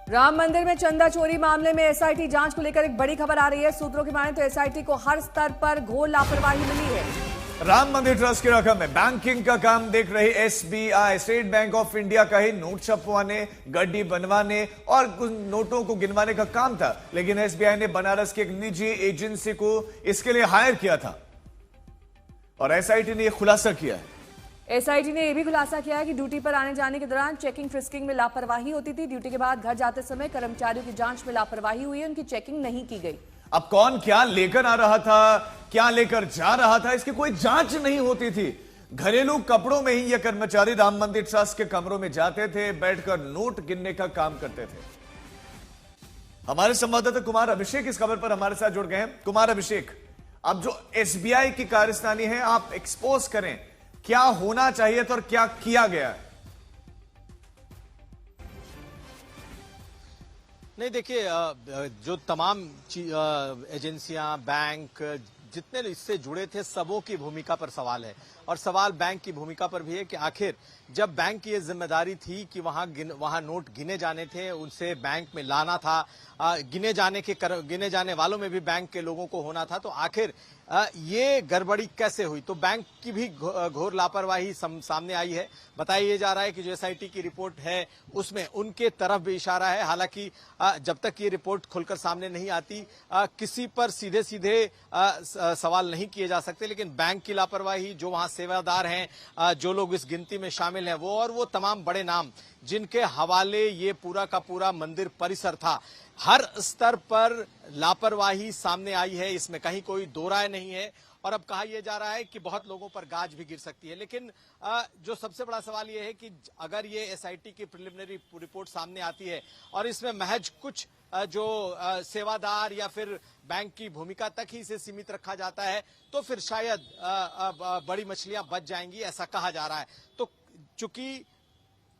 राम मंदिर में चंदा चोरी मामले में एसआईटी जांच को लेकर एक बड़ी खबर आ रही है। सूत्रों की माने तो एसआईटी को हर स्तर पर घोर लापरवाही मिली है। राम मंदिर ट्रस्ट की रकम में बैंकिंग का काम देख रही SBI, state bank of India का ही नोट छपवाने, गड्डी बनवाने और कुछ नोटों को गिनवाने का काम था, लेकिन एसबीआई ने बनारस की एक निजी एजेंसी को इसके लिए हायर किया था और एसआईटी ने यह खुलासा किया है। एसआईटी ने यह भी खुलासा किया है कि ड्यूटी पर आने जाने के दौरान चेकिंग फ्रिस्किंग में लापरवाही होती थी। ड्यूटी के बाद घर जाते समय कर्मचारियों की जांच में लापरवाही हुई है, उनकी चेकिंग नहीं की गई। अब कौन क्या लेकर आ रहा था, क्या लेकर जा रहा था, इसकी कोई जांच नहीं होती थी। घरेलू कपड़ों में ही ये कर्मचारी राम मंदिर ट्रस्ट के कमरों में जाते थे, बैठकर नोट गिनने का काम करते थे। हमारे संवाददाता कुमार अभिषेक इस खबर पर हमारे साथ जुड़ गए हैं। कुमार अभिषेक, अब जो एसबीआई की कारस्तानी है, आप एक्सपोज करें, क्या होना चाहिए था और क्या किया गया है? नहीं, देखिए, जो तमाम एजेंसियां, बैंक, जितने इससे जुड़े थे, सबों की भूमिका पर सवाल है। और सवाल बैंक की भूमिका पर भी है कि आखिर जब बैंक की ये जिम्मेदारी थी कि वहां नोट गिने जाने थे, उनसे बैंक में लाना था, गिने जाने वालों में भी बैंक के लोगों को होना था, तो आखिर ये गड़बड़ी कैसे हुई? तो बैंक की भी घोर लापरवाही सामने आई है। बताया जा रहा है कि जो एसआईटी की रिपोर्ट है उसमें उनके तरफ भी इशारा है। हालांकि जब तक ये रिपोर्ट खुलकर सामने नहीं आती, किसी पर सीधे सीधे सवाल नहीं किए जा सकते, लेकिन बैंक की लापरवाही, जो वहां सेवादार हैं, जो लोग इस गिनती में शामिल हैं, वो तमाम बड़े नाम जिनके हवाले ये पूरा का पूरा मंदिर परिसर था, हर स्तर पर लापरवाही सामने आई है। इसमें कहीं कोई दो राय नहीं है। और अब कहा यह जा रहा है कि बहुत लोगों पर गाज भी गिर सकती है। लेकिन जो सबसे बड़ा सवाल यह है कि अगर ये एसआईटी की प्रिलिमिनरी रिपोर्ट सामने आती है और इसमें महज कुछ जो सेवादार या फिर बैंक की भूमिका तक ही इसे सीमित रखा जाता है, तो फिर शायद बड़ी मछलियां बच जाएंगी, ऐसा कहा जा रहा है। तो चूंकि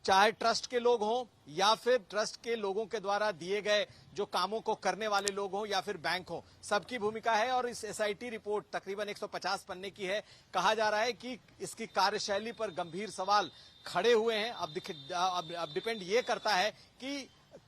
चाहे ट्रस्ट के लोग हों या फिर ट्रस्ट के लोगों के द्वारा दिए गए जो कामों को करने वाले लोग हों या फिर बैंक हों, सबकी भूमिका है। और इस एसआईटी रिपोर्ट तकरीबन 150 पन्ने की है। कहा जा रहा है कि इसकी कार्यशैली पर गंभीर सवाल खड़े हुए हैं। अब डिपेंड ये करता है कि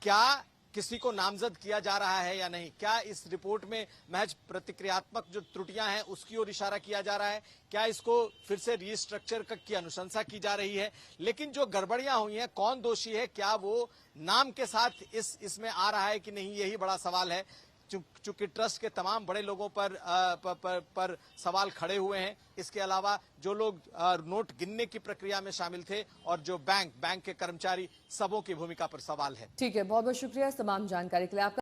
क्या किसी को नामजद किया जा रहा है या नहीं, क्या इस रिपोर्ट में महज प्रतिक्रियात्मक जो त्रुटियां हैं उसकी ओर इशारा किया जा रहा है, क्या इसको फिर से रीस्ट्रक्चर की अनुशंसा की जा रही है। लेकिन जो गड़बड़ियां हुई हैं, कौन दोषी है, क्या वो नाम के साथ इसमें आ रहा है कि नहीं, यही बड़ा सवाल है। चूंकि ट्रस्ट के तमाम बड़े लोगों पर सवाल खड़े हुए हैं। इसके अलावा जो लोग नोट गिनने की प्रक्रिया में शामिल थे और जो बैंक के कर्मचारी, सबों की भूमिका पर सवाल है। ठीक है, बहुत बहुत शुक्रिया इस तमाम जानकारी के लिए आपका।